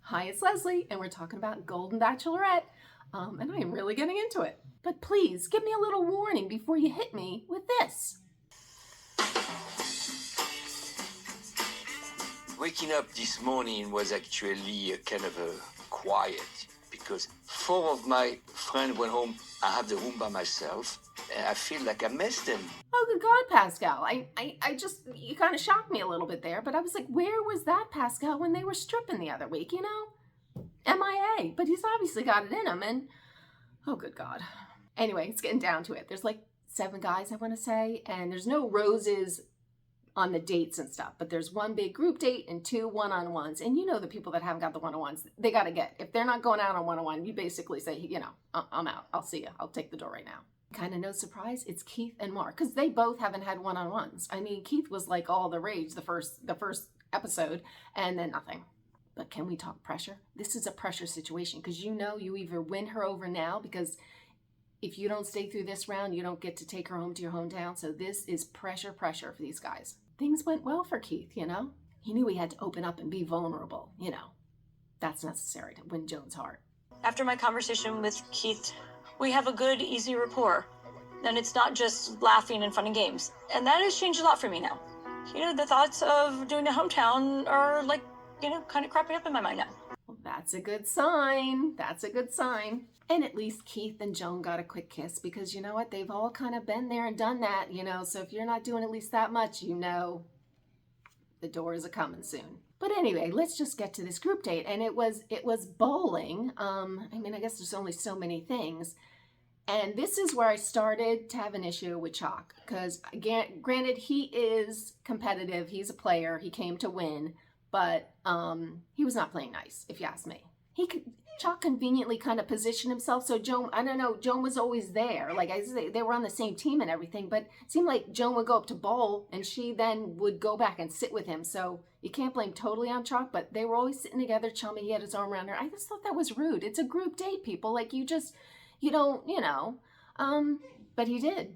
Hi, it's Leslie, and we're talking about Golden Bachelorette, and I am really getting into it. But please, give me a little warning before you hit me with this. Waking up this morning was actually kind of quiet because 4 of my friends went home. I have the room by myself, and I feel like I missed them. Oh, good God, Pascal. I just, you kind of shocked me a little bit there, but I was like, where was that Pascal when they were stripping the other week, you know? MIA, but he's obviously got it in him, and oh, good God. Anyway, it's getting down to it. There's like 7 guys, I want to say, and there's no roses on the dates and stuff, but there's 1 big group date and 2 one-on-ones. And you know the people that haven't got the one-on-ones, they got to get, if they're not going out on one-on-one, you basically say, you know, I'm out. I'll see you. I'll take the door right now. Kind of no surprise, it's Keith and Mark, because they both haven't had one-on-ones. I mean, Keith was like all the rage the first episode, and then nothing. But can we talk pressure? This is a pressure situation, because you know you either win her over now, because if you don't stay through this round, you don't get to take her home to your hometown. So this is pressure for these guys. Things went well for Keith, you know? He knew he had to open up and be vulnerable, you know? That's necessary to win Joan's heart. After my conversation with Keith, we have a good, easy rapport. And it's not just laughing and fun and games. And that has changed a lot for me now. You know, the thoughts of doing a hometown are like, you know, kind of cropping up in my mind now. Well, that's a good sign. That's a good sign. And at least Keith and Joan got a quick kiss, because you know what? They've all kind of been there and done that, you know? So if you're not doing at least that much, you know the doors are coming soon. But anyway, let's just get to this group date. And it was bowling. I mean, I guess there's only so many things. And this is where I started to have an issue with Chalk, because granted, he is competitive. He's a player. He came to win, but he was not playing nice, if you ask me. Chalk conveniently kind of positioned himself. So Joan, I don't know, Joan was always there. Like I said, they were on the same team and everything, but it seemed like Joan would go up to bowl and she then would go back and sit with him. So you can't blame totally on Chalk, but they were always sitting together, chummy. He had his arm around her. I just thought that was rude. It's a group date, people. Like you don't, you know, but he did.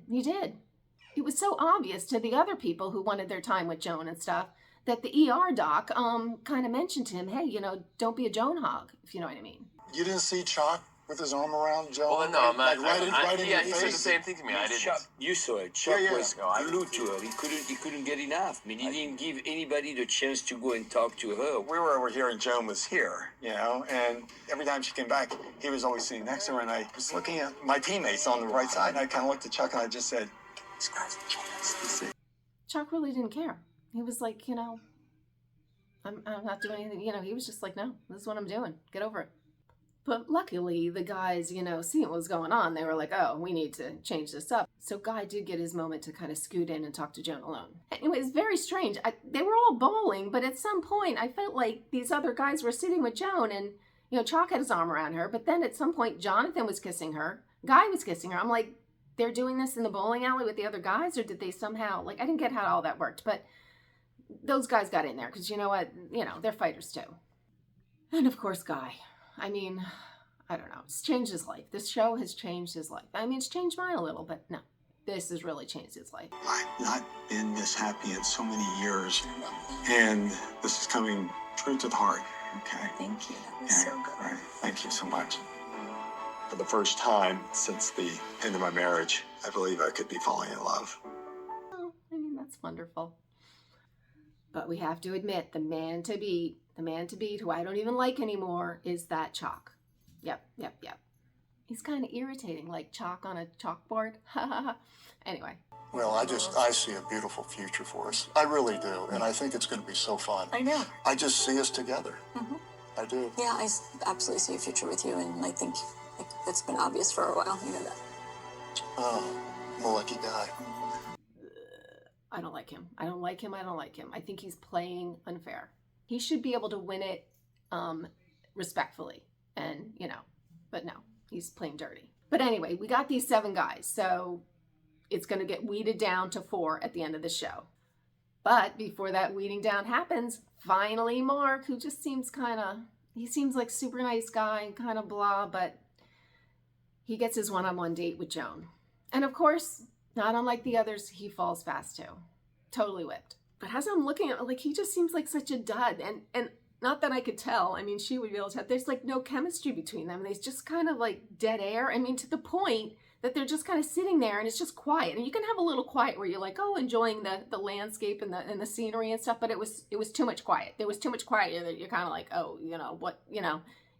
It was so obvious to the other people who wanted their time with Joan and stuff that the ER doc kind of mentioned to him, hey, you know, don't be a Joan hog, if you know what I mean. You didn't see Chalk with his arm around Joan? Well, no, right in yeah, your he face? said the same thing to me. I didn't. Chuck, you saw it. Chuck was Yeah. glued to her. He couldn't get enough. I mean, he didn't give anybody the chance to go and talk to her. We were over here and Joan was here, you know, and every time she came back, he was always sitting next to her, and I was looking at my teammates on the right side, and I kind of looked at Chuck, and I just said, this guy's a chance. Chuck really didn't care. He was like, you know, I'm not doing anything. You know, he was just like, no, this is what I'm doing. Get over it. But luckily, the guys, you know, seeing what was going on, they were like, oh, we need to change this up. So Guy did get his moment to kind of scoot in and talk to Joan alone. Anyway, it's very strange. They were all bowling, but at some point, I felt like these other guys were sitting with Joan, and, you know, Chalk had his arm around her. But then at some point, Jonathan was kissing her. Guy was kissing her. I'm like, they're doing this in the bowling alley with the other guys? Or did they somehow, like, I didn't get how all that worked. But those guys got in there because, you know what, you know, they're fighters too. And of course, Guy. I mean, I don't know. It's changed his life. This show has changed his life. I mean, it's changed mine a little, but no, this has really changed his life. I've not been this happy in so many years, and this is coming true to the heart, okay? Thank you. That was so good. Right. Thank you so much. For the first time since the end of my marriage, I believe I could be falling in love. Oh, I mean, that's wonderful. But we have to admit, the man to beat, who I don't even like anymore, is that Chalk. Yep. He's kind of irritating, like chalk on a chalkboard. Anyway. Well, I see a beautiful future for us. I really do. And I think it's going to be so fun. I know. I just see us together. Mm-hmm. I do. Yeah, I absolutely see a future with you, and I think that's been obvious for a while. You know that. Oh, I'm a lucky guy. I don't like him. I think he's playing unfair. He should be able to win it respectfully. And, you know, but no, he's playing dirty. But anyway, we got these 7 guys. So it's going to get weeded down to 4 at the end of the show. But before that weeding down happens, finally Mark, who just seems he seems like super nice guy and kind of blah, but he gets his one-on-one date with Joan. And of course, not unlike the others, he falls fast too. Totally whipped. But as I'm looking at it, like, he just seems like such a dud. And not that I could tell. I mean, she would be able to tell. There's like no chemistry between them. There's just kind of like dead air. I mean, to the point that they're just kind of sitting there and it's just quiet. And you can have a little quiet where you're like, oh, enjoying the landscape and the scenery and stuff. But it was too much quiet. There was too much quiet that you're kind of like, oh, what,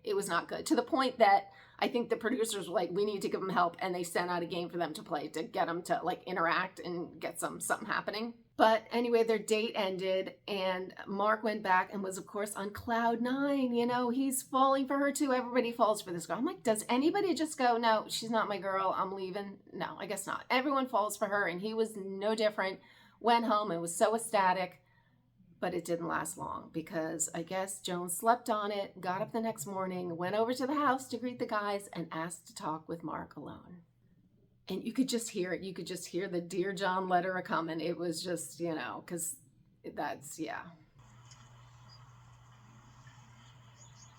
it was not good. To the point that I think the producers were like, we need to give them help. And they sent out a game for them to play to get them to like interact and get something happening. But anyway, their date ended and Mark went back and was, of course, on cloud 9. He's falling for her too. Everybody falls for this girl. I'm like, does anybody just go, no, she's not my girl, I'm leaving? No, I guess not. Everyone falls for her and he was no different. Went home and was so ecstatic. But it didn't last long because I guess Joan slept on it, got up the next morning, went over to the house to greet the guys and asked to talk with Mark alone. And you could just hear it. You could just hear the Dear John letter a-coming. It was just, because that's, yeah.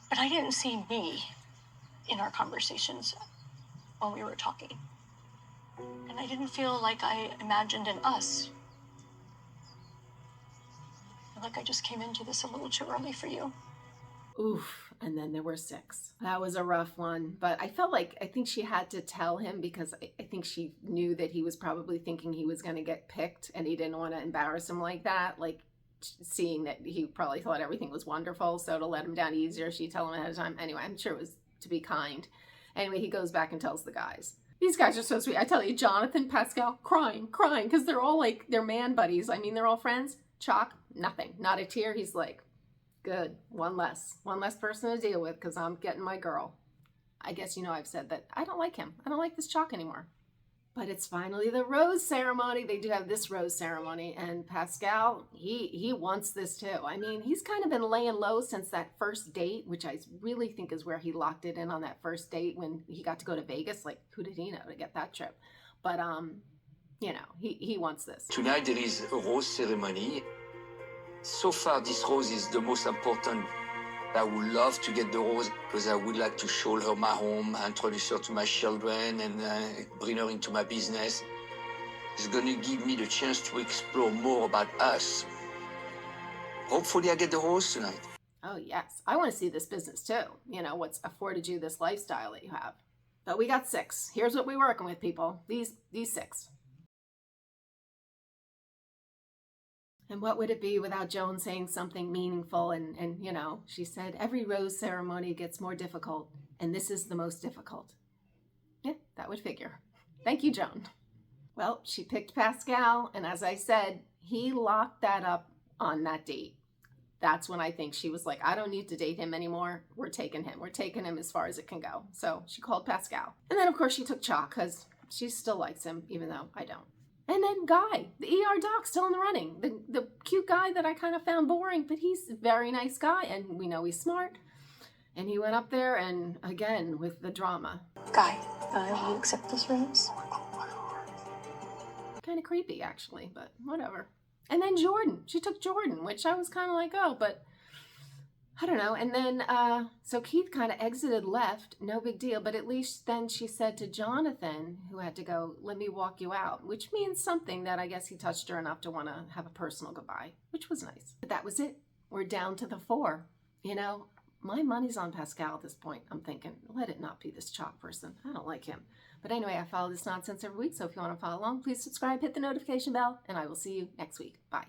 But I didn't see me in our conversations when we were talking. And I didn't feel like I imagined an us. Like I just came into this a little too early for you. Oof. And then there were 6. That was a rough one. But I think she had to tell him because I think she knew that he was probably thinking he was going to get picked and he didn't want to embarrass him like that. Like seeing that he probably thought everything was wonderful. So to let him down easier, she'd tell him ahead of time. Anyway, I'm sure it was to be kind. Anyway, he goes back and tells the guys. These guys are so sweet. I tell you, Jonathan, Pascal, crying, because they're all like, they're man buddies. I mean, they're all friends. Chalk, nothing, not a tear. He's like, good, one less person to deal with because I'm getting my girl. I guess I've said that I don't like him. I don't like this Chalk anymore. But it's finally the rose ceremony. They do have this rose ceremony, and Pascal, he wants this too. I mean, he's kind of been laying low since that first date, which I really think is where he locked it in on that first date when he got to go to Vegas. Like, who did he know to get that trip? But he wants this. Tonight there is a rose ceremony. So far, this rose is the most important. I would love to get the rose because I would like to show her my home, introduce her to my children, and bring her into my business. It's going to give me the chance to explore more about us. Hopefully, I get the rose tonight. Oh, yes. I want to see this business too. What's afforded you this lifestyle that you have. But we got 6. Here's what we're working with, people. These 6. And what would it be without Joan saying something meaningful? And she said, every rose ceremony gets more difficult, and this is the most difficult. Yeah, that would figure. Thank you, Joan. Well, she picked Pascal, and as I said, he locked that up on that date. That's when I think she was like, I don't need to date him anymore. We're taking him. We're taking him as far as it can go. So she called Pascal. And then, of course, she took Chalk because she still likes him, even though I don't. And then Guy, the ER doc, still in the running. The cute guy that I kind of found boring, but he's a very nice guy, and we know he's smart. And he went up there, and again, with the drama. Guy, will you accept this rose? Kind of creepy, actually, but whatever. And then Jordan. She took Jordan, which I was kind of like, oh, but I don't know. And then, so Keith kind of exited, left, no big deal. But at least then she said to Jonathan, who had to go, let me walk you out, which means something that I guess he touched her enough to want to have a personal goodbye, which was nice. But that was it. We're down to the 4. My money's on Pascal at this point. I'm thinking, let it not be this Chalk person. I don't like him. But anyway, I follow this nonsense every week. So if you want to follow along, please subscribe, hit the notification bell, and I will see you next week. Bye.